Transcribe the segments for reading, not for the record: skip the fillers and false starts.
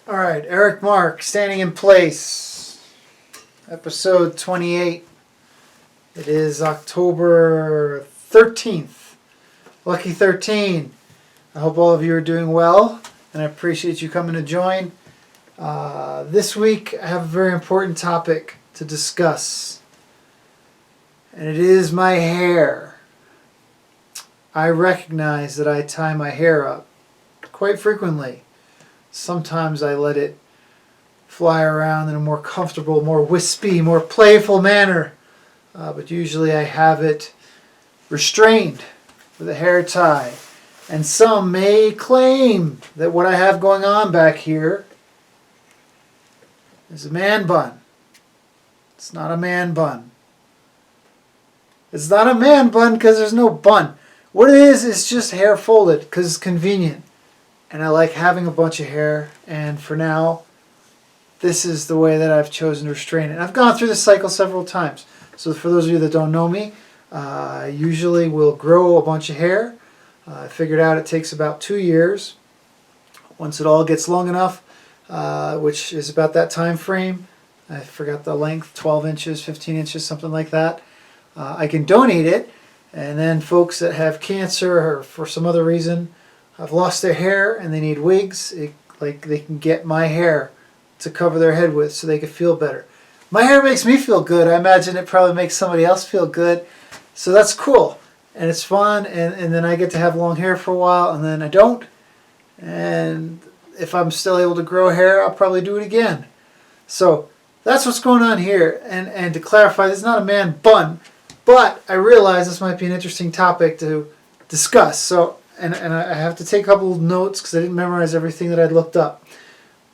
All right, Eric Marc, Standing in Place, episode 28. It is October 13th. Lucky 13. I hope all of you are doing well, and I appreciate you coming to join. This week, I have a very important topic to discuss, and it is my hair. I recognize that I tie my hair up quite frequently. Sometimes I let it fly around in a more comfortable, more wispy, more playful manner. But usually I have it restrained with a hair tie. And some may claim that what I have going on back here is a man bun. It's not a man bun. It's not a man bun because there's no bun. What it is just hair folded because it's convenient. And I like having a bunch of hair, and for now, this is the way that I've chosen to restrain it. And I've gone through this cycle several times. So for those of you that don't know me, I usually will grow a bunch of hair. I figured out it takes about 2 years. Once it all gets long enough, which is about that time frame, I forgot the length, 12 inches, 15 inches, something like that, I can donate it. And then folks that have cancer or for some other reason have lost their hair and they need wigs, they can get my hair to cover their head with so they can feel better. My hair makes me feel good. I imagine it probably makes somebody else feel good. So that's cool. And it's fun. And then I get to have long hair for a while and then I don't. And if I'm still able to grow hair, I'll probably do it again. So that's what's going on here. And to clarify, this is not a man bun. But I realize this might be an interesting topic to discuss. So And I have to take a couple of notes because I didn't memorize everything that I'd looked up.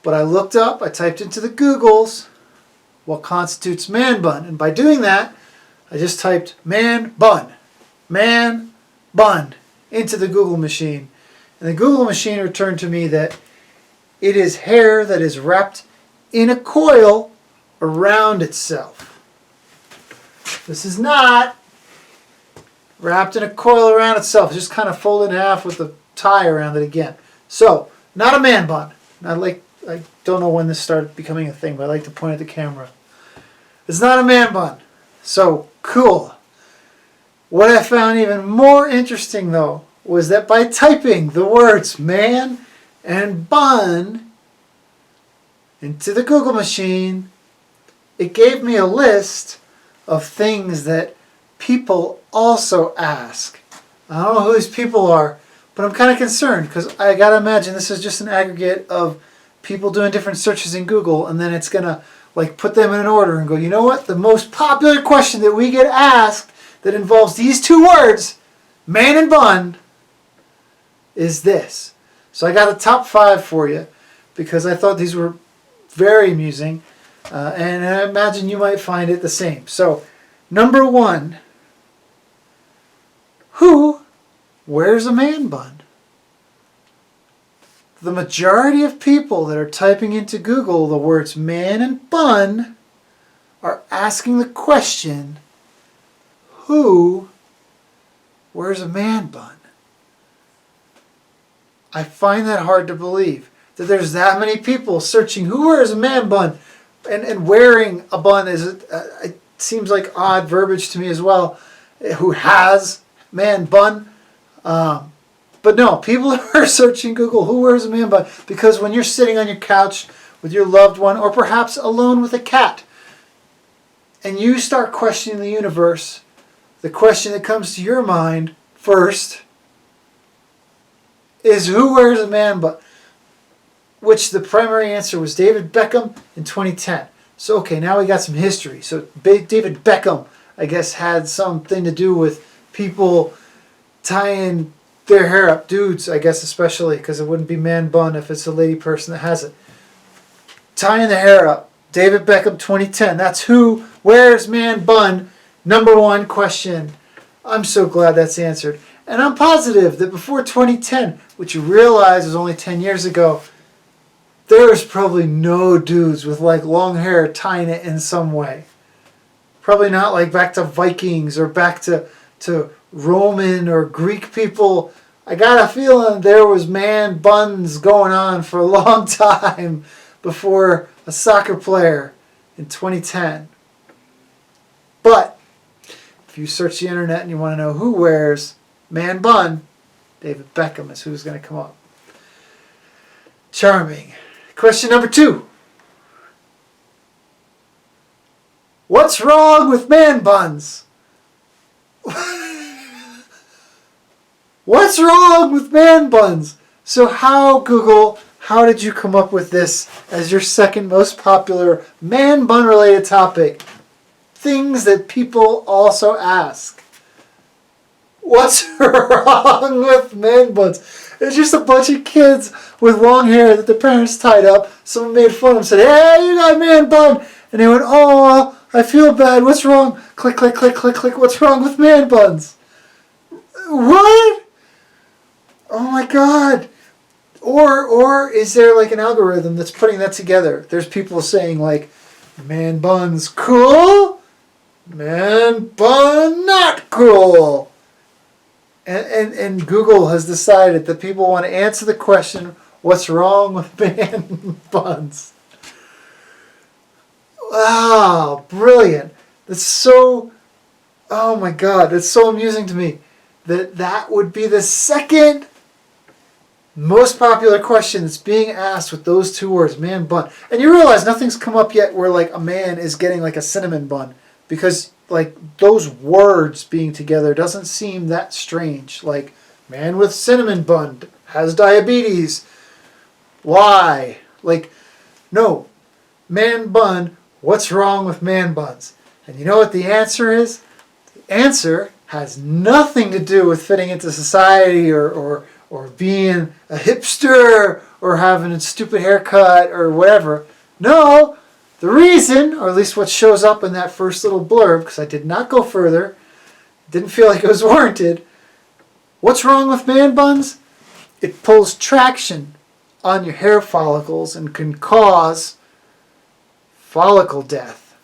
But I looked up, I typed into the Googles what constitutes man bun. And by doing that, I just typed man bun into the Google machine. And the Google machine returned to me that it is hair that is wrapped in a coil around itself. This is not wrapped in a coil around itself. It's just kind of folded in half with a tie around it again. So, not a man bun. I don't know when this started becoming a thing, but I like to point at the camera. It's not a man bun. So, cool. What I found even more interesting, though, was that by typing the words man and bun into the Google machine, it gave me a list of things that people also ask. I don't know who these people are, but I'm kind of concerned because I gotta imagine this is just an aggregate of people doing different searches in Google, and then it's gonna put them in an order and go, you know what? The most popular question that we get asked that involves these two words, man and bun, is this. So I got a top 5 for you because I thought these were very amusing, and I imagine you might find it the same. So, number 1. Who wears a man bun? The majority of people that are typing into Google the words man and bun are asking the question, who wears a man bun? I find that hard to believe, that there's that many people searching who wears a man bun, and wearing a bun it seems like odd verbiage to me as well. Who has man bun? But no, people are searching Google who wears a man bun, because when you're sitting on your couch with your loved one or perhaps alone with a cat and you start questioning the universe, the question that comes to your mind first is who wears a man bun, which the primary answer was David Beckham in 2010. So okay, now we got some history. So David Beckham, I guess, had something to do with people tying their hair up, dudes, I guess, especially, because it wouldn't be man bun if it's a lady person that has it. Tying the hair up. David Beckham 2010. That's who wears man bun. Number 1 question. I'm so glad that's answered. And I'm positive that before 2010, which you realize was only 10 years ago, there was probably no dudes with long hair tying it in some way. Probably not back to Vikings or back to Roman or Greek people I got a feeling there was man buns going on for a long time before a soccer player in 2010. But if you search the internet and you want to know who wears man bun, David Beckham is who's going to come up. Charming. Question number 2. What's wrong with man buns? What's wrong with man buns? So Google, how did you come up with this as your second most popular man bun related topic? Things that people also ask. What's wrong with man buns? It's just a bunch of kids with long hair that their parents tied up. Someone made fun of them and said, "Hey, you got a man bun." And they went, "Oh, I feel bad. What's wrong?" Click, click, click, click, click. What's wrong with man buns? What? Oh my God. Or is there like an algorithm that's putting that together? There's people saying like, man buns cool, man bun not cool. And Google has decided that people want to answer the question, what's wrong with man buns? Wow, brilliant. That's so, oh my God, that's so amusing to me that would be the second most popular question that's being asked with those two words, man bun. And you realize nothing's come up yet where like a man is getting like a cinnamon bun, because like those words being together doesn't seem that strange. Like man with cinnamon bun has diabetes. Why? Like, no, man bun, what's wrong with man buns? And you know what the answer is? The answer has nothing to do with fitting into society or being a hipster or having a stupid haircut or whatever. No, the reason, or at least what shows up in that first little blurb, because I did not go further, didn't feel like it was warranted. What's wrong with man buns? It pulls traction on your hair follicles and can cause follicle death.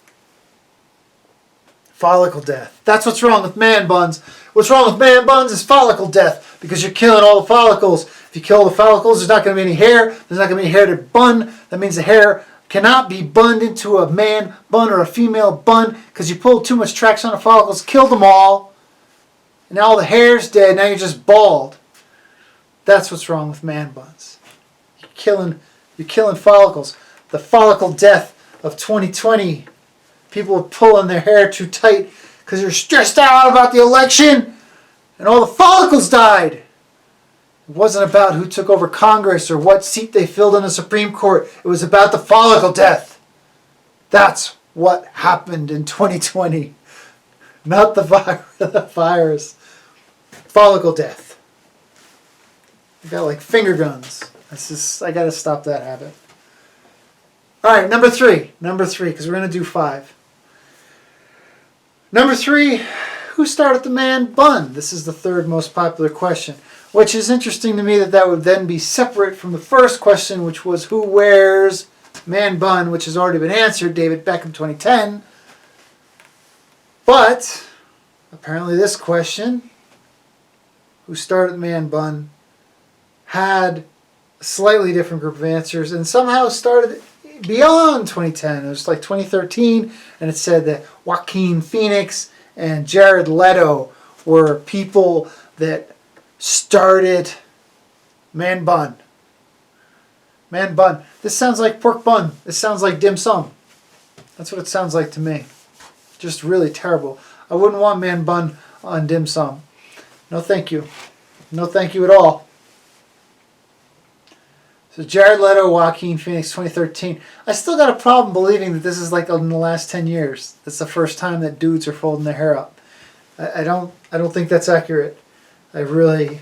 Follicle death. That's what's wrong with man buns. What's wrong with man buns is follicle death, because you're killing all the follicles. If you kill the follicles, there's not going to be any hair. There's not going to be any hair to bun. That means the hair cannot be bunned into a man bun or a female bun, because you pulled too much traction on the follicles, killed them all, and now all the hair's dead. Now you're just bald. That's what's wrong with man buns. You're killing follicles. The follicle death of 2020. People are pulling their hair too tight because they're stressed out about the election, and all the follicles died. It wasn't about who took over Congress or what seat they filled in the Supreme Court. It was about the follicle death. That's what happened in 2020. Not the virus. Follicle death. I got like finger guns. I got to stop that habit. All right, number three, because we're going to do 5. Number 3, who started the man bun? This is the third most popular question, which is interesting to me that would then be separate from the first question, which was who wears man bun, which has already been answered, David Beckham 2010. But apparently this question, who started the man bun, had a slightly different group of answers and somehow started beyond 2010. It was like 2013, and it said that Joaquin Phoenix and Jared Leto were people that started man bun. Man bun. This sounds like pork bun. This sounds like dim sum. That's what it sounds like to me. Just really terrible. I wouldn't want man bun on dim sum. No thank you. No thank you at all. So Jared Leto, Joaquin Phoenix, 2013. I still got a problem believing that this is like in the last 10 years. That's the first time that dudes are folding their hair up. I don't think that's accurate. I really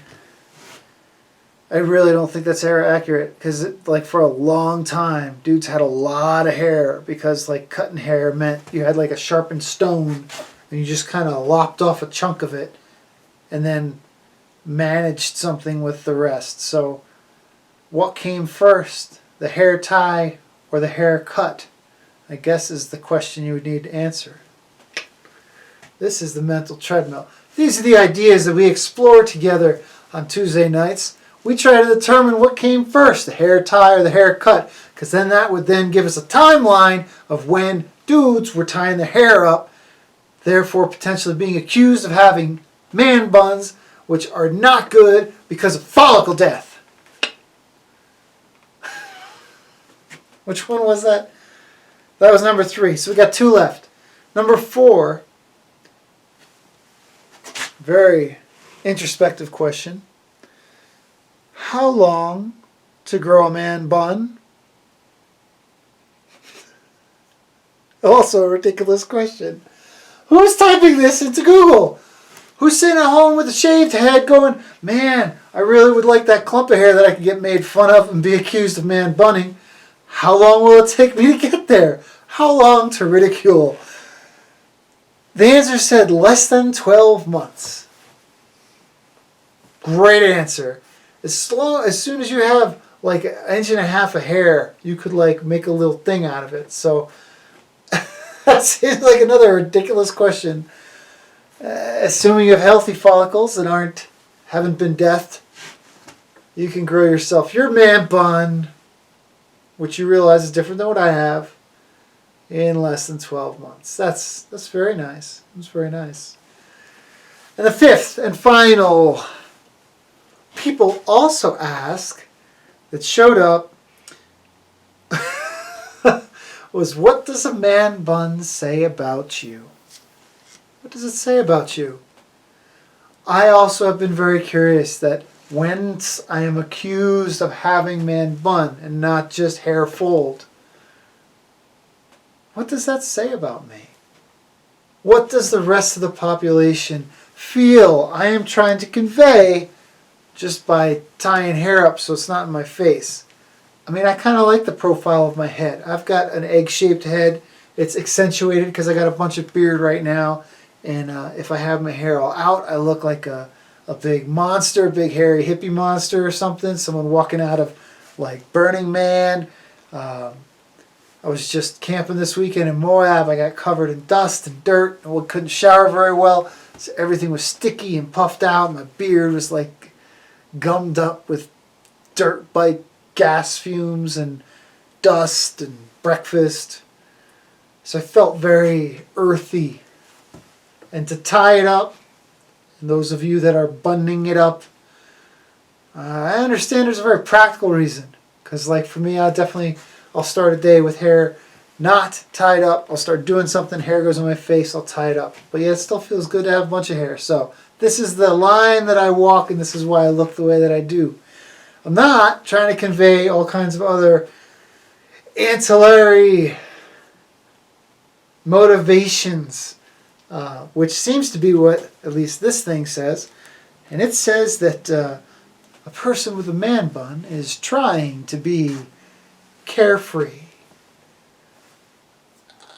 don't think that's accurate, because like for a long time, dudes had a lot of hair, because like cutting hair meant you had like a sharpened stone and you just kind of lopped off a chunk of it and then managed something with the rest. So what came first, the hair tie or the hair cut? I guess is the question you would need to answer. This is the mental treadmill. These are the ideas that we explore together on Tuesday nights. we try to determine what came first, the hair tie or the haircut, because then that would then give us a timeline of when dudes were tying their hair up, therefore potentially being accused of having man buns, which are not good because of follicle death. Which one was that? That was number 3. So we got 2 left. Number 4, very introspective question. How long to grow a man bun? Also a ridiculous question. Who's typing this into Google? Who's sitting at home with a shaved head going, man, I really would like that clump of hair that I could get made fun of and be accused of man bunning. How long will it take me to get there? How long to ridicule? The answer said less than 12 months. Great answer. As soon as you have like 1.5 inches of hair, you could like make a little thing out of it. So that seems like another ridiculous question. Assuming you have healthy follicles that haven't been deathed, you can grow yourself your man bun, which you realize is different than what I have, in less than 12 months. That's very nice. That's very nice. And the 5th and final, people also ask, that showed up, was what does a man bun say about you? What does it say about you? I also have been very curious that when I am accused of having man bun and not just hair fold, what does that say about me? What does the rest of the population feel I am trying to convey just by tying hair up so it's not in my face? I mean, I kind of like the profile of my head. I've got an egg-shaped head. It's accentuated because I got a bunch of beard right now. And if I have my hair all out, I look like a big monster, big hairy hippie monster or something. Someone walking out of like Burning Man. I was just camping this weekend in Moab. I got covered in dust and dirt and couldn't shower very well. So everything was sticky and puffed out. My beard was like gummed up with dirt bite gas fumes and dust and breakfast. So I felt very earthy. And to tie it up, and those of you that are bunning it up, I understand there's a very practical reason. Because like for me, I'll start a day with hair not tied up. I'll start doing something, hair goes on my face, I'll tie it up. But yeah, it still feels good to have a bunch of hair. So this is the line that I walk, and this is why I look the way that I do. I'm not trying to convey all kinds of other ancillary motivations, which seems to be what at least this thing says. And it says that a person with a man bun is trying to be carefree.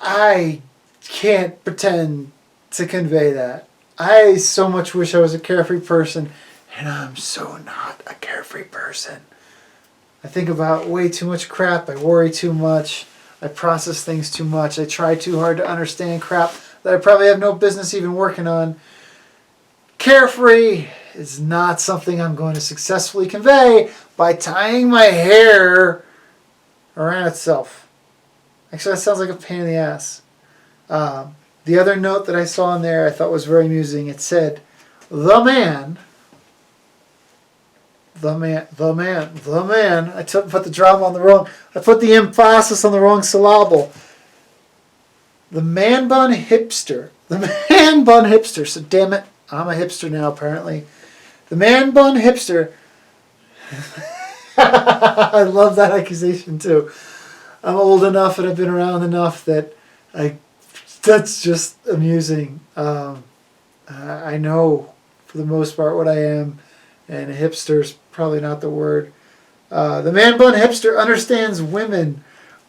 I can't pretend to convey that. I so much wish I was a carefree person, and I'm so not a carefree person. I think about way too much crap. I worry too much. I process things too much. I try too hard to understand crap that I probably have no business even working on. Carefree is not something I'm going to successfully convey by tying my hair around itself. Actually, that sounds like a pain in the ass. The other note that I saw in there I thought was very amusing. It said, the man. I put the drama on the wrong. I put the emphasis on the wrong syllable. The man bun hipster. The man bun hipster. So damn it, I'm a hipster now apparently. The man bun hipster. I love that accusation too. I'm old enough and I've been around enough that that's just amusing. I know for the most part what I am, and a hipster's probably not the word. The man bun hipster understands women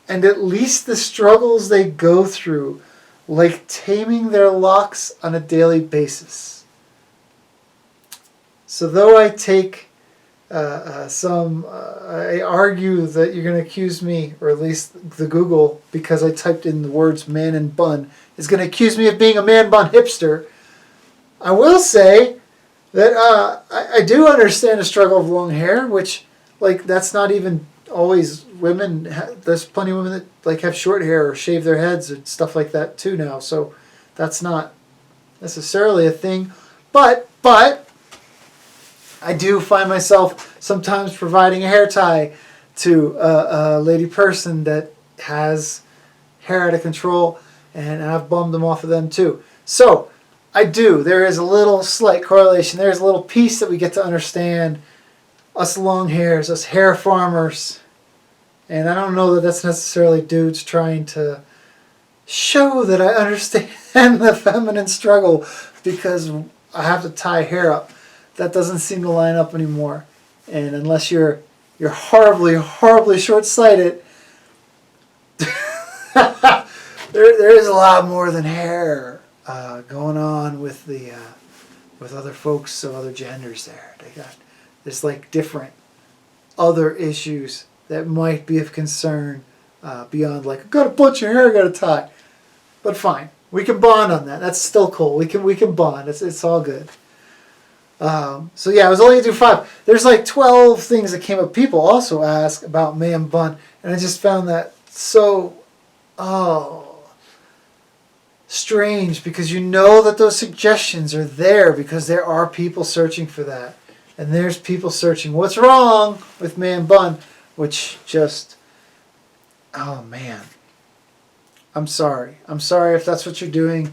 and at least the struggles they go through, like taming their locks on a daily basis. So though I take I argue that you're going to accuse me, or at least the Google, because I typed in the words man and bun, is going to accuse me of being a man bun hipster. I will say that I do understand the struggle of long hair, which, like, that's not even always women. There's plenty of women that, like, have short hair or shave their heads and stuff like that too now. So that's not necessarily a thing. But I do find myself sometimes providing a hair tie to a lady person that has hair out of control, and I've bummed them off of them too. So I do. There is a little slight correlation. There's a little piece that we get to understand. Us long hairs, us hair farmers. And I don't know that that's necessarily dudes trying to show that I understand the feminine struggle because I have to tie hair up. That doesn't seem to line up anymore. And unless you're horribly, horribly short-sighted, there is a lot more than hair going on with the with other folks of other genders there. There's like different other issues that might be of concern beyond like, I've got a bunch of hair I got to tie. But fine, we can bond on that. That's still cool. We can bond. It's all good. So yeah, I was only going to do 5. There's like 12 things that came up. People also ask about Man Bun, and I just found that so strange, because you know that those suggestions are there because there are people searching for that. And there's people searching what's wrong with Man Bun, which just, oh man. I'm sorry. I'm sorry if that's what you're doing.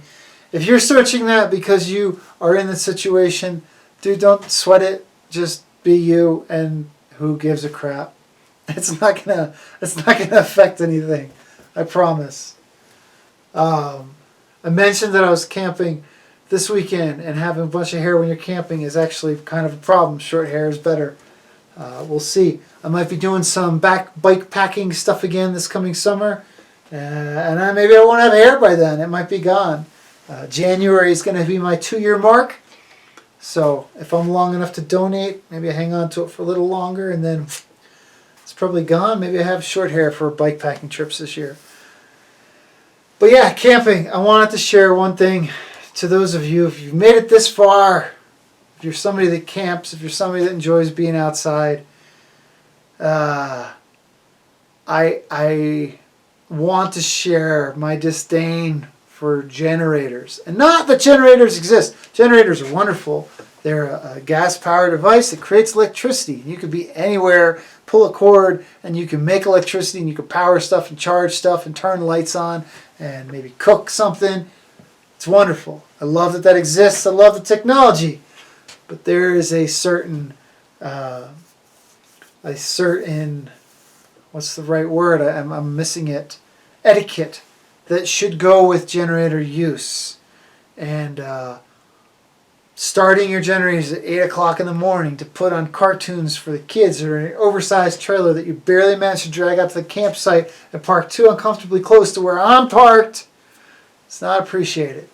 If you're searching that because you are in the situation, dude, don't sweat it. Just be you, and who gives a crap? It's not gonna affect anything. I promise. I mentioned that I was camping this weekend, and having a bunch of hair when you're camping is actually kind of a problem. Short hair is better. We'll see. I might be doing some bike packing stuff again this coming summer, and maybe I won't have hair by then. It might be gone. January is going to be my 2-year mark. So if I'm long enough to donate, maybe I hang on to it for a little longer, and then it's probably gone. Maybe I have short hair for bike packing trips this year. But yeah, camping. I wanted to share one thing to those of you. If you've made it this far, if you're somebody that camps, if you're somebody that enjoys being outside, I want to share my disdain for generators. And not that generators exist. Generators are wonderful. They're a gas-powered device that creates electricity. You could be anywhere, pull a cord, and you can make electricity, and you can power stuff and charge stuff and turn lights on and maybe cook something. It's wonderful. I love that that exists. I love the technology. But there is a certain, what's the right word? I'm missing it. Etiquette that should go with generator use. And starting your generators at 8 o'clock in the morning to put on cartoons for the kids, or an oversized trailer that you barely managed to drag out to the campsite and park too uncomfortably close to where I'm parked. It's not appreciated.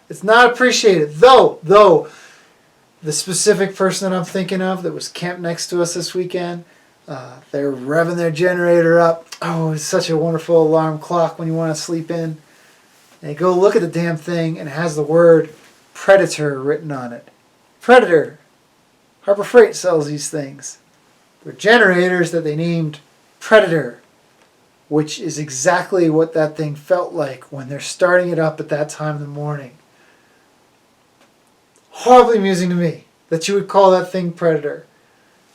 It's not appreciated. Though the specific person that I'm thinking of that was camped next to us this weekend, they're revving their generator up. Oh, it's such a wonderful alarm clock when you want to sleep in. And you go look at the damn thing, and it has the word Predator written on it. Predator. Harbor Freight sells these things. They're generators that they named Predator, which is exactly what that thing felt like when they're starting it up at that time in the morning. Horribly amusing to me that you would call that thing Predator.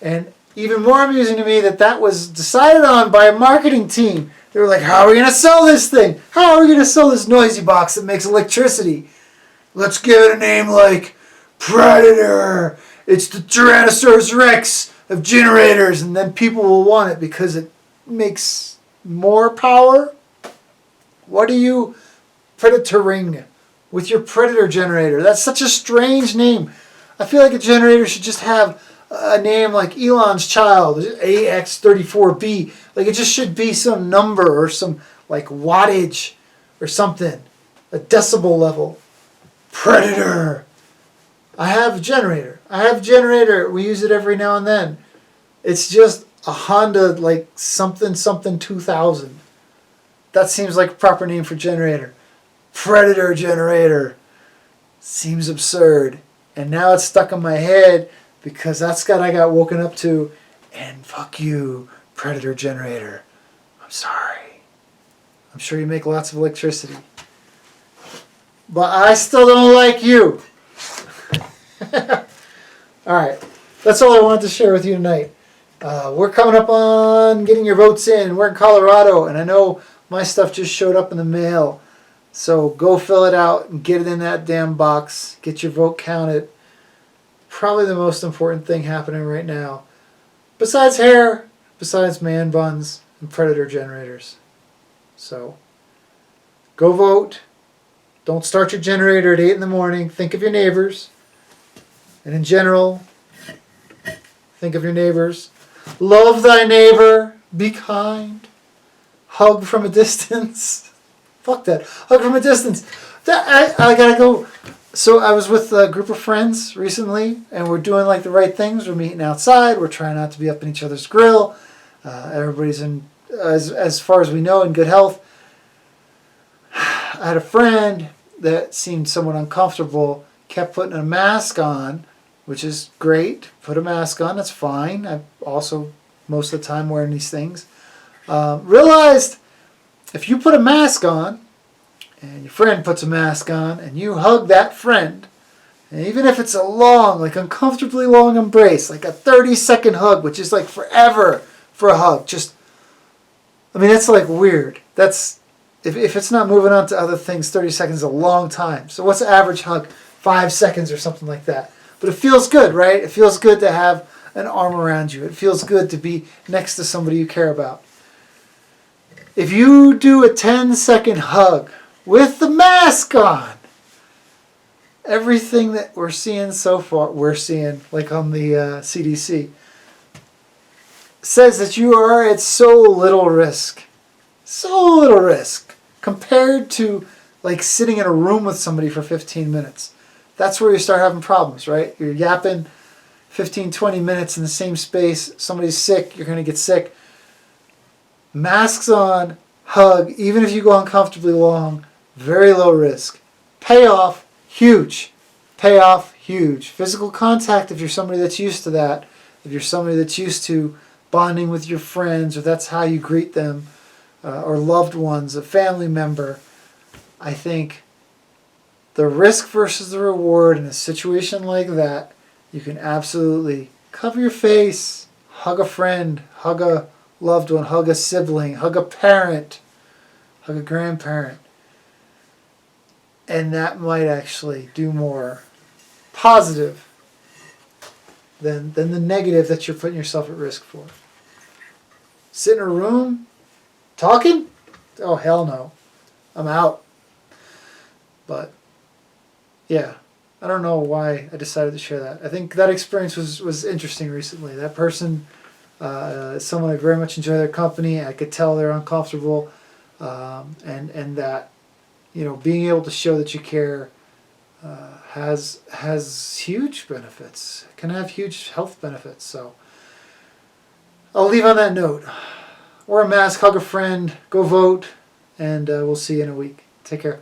And even more amusing to me that was decided on by a marketing team. They were like, how are we going to sell this thing? How are we going to sell this noisy box that makes electricity? Let's give it a name like Predator. It's the Tyrannosaurus Rex of generators. And then people will want it because it makes more power. What are you predatoring with your Predator generator? That's such a strange name. I feel like a generator should just have a name like Elon's Child, AX34B. Like, it just should be some number or some like wattage or something. A decibel level. Predator. I have a generator. We use it every now and then. It's just a Honda like something 2000. That seems like a proper name for generator. Predator generator. Seems absurd. And now it's stuck in my head because that's what I got woken up to. And fuck you, predator generator. I'm sorry. I'm sure you make lots of electricity. But I still don't like you. Alright. That's all I wanted to share with you tonight. We're coming up on getting your votes in. We're in Colorado, and I know my stuff just showed up in the mail. So go fill it out and get it in that damn box. Get your vote counted. Probably the most important thing happening right now. Besides hair, besides man buns and predator generators. So go vote. Don't start your generator at 8 in the morning. Think of your neighbors. And in general, think of your neighbors. Love thy neighbor. Be kind. Hug from a distance. Fuck that. Hug from a distance. I gotta go. So I was with a group of friends recently, and we're doing like the right things. We're meeting outside. We're trying not to be up in each other's grill. Everybody's in, as far as we know, in good health. I had a friend that seemed somewhat uncomfortable, kept putting a mask on, which is great. Put a mask on, that's fine. I'm also most of the time wearing these things. Realized if you put a mask on, and your friend puts a mask on, and you hug that friend, and even if it's a long, like uncomfortably long embrace, like a 30-second hug, which is like forever for a hug, that's like weird. That's, if it's not moving on to other things, 30 seconds is a long time. So what's the average hug? 5 seconds or something like that. But it feels good, right? It feels good to have an arm around you. It feels good to be next to somebody you care about. If you do a 10-second hug with the mask on, everything that we're seeing so far, like on the CDC, says that you are at so little risk. So little risk compared to like sitting in a room with somebody for 15 minutes. That's where you start having problems, right? You're yapping 15, 20 minutes in the same space. Somebody's sick, you're going to get sick. Masks on, hug, even if you go uncomfortably long, very low risk. Payoff, huge. Payoff, huge. Physical contact, if you're somebody that's used to that, if you're somebody that's used to bonding with your friends, or that's how you greet them, or loved ones, a family member, I think the risk versus the reward in a situation like that, you can absolutely cover your face, hug a friend, hug a loved one, hug a sibling, hug a parent, hug a grandparent. And that might actually do more positive than the negative that you're putting yourself at risk for. Sit in a room, talking? Oh, hell no. I'm out. But, yeah. I don't know why I decided to share that. I think that experience was interesting recently. That person is someone I very much enjoy their company. I could tell they're uncomfortable. And that, being able to show that you care has huge benefits. It can have huge health benefits. So I'll leave on that note. Wear a mask, hug a friend, go vote, and we'll see you in a week. Take care.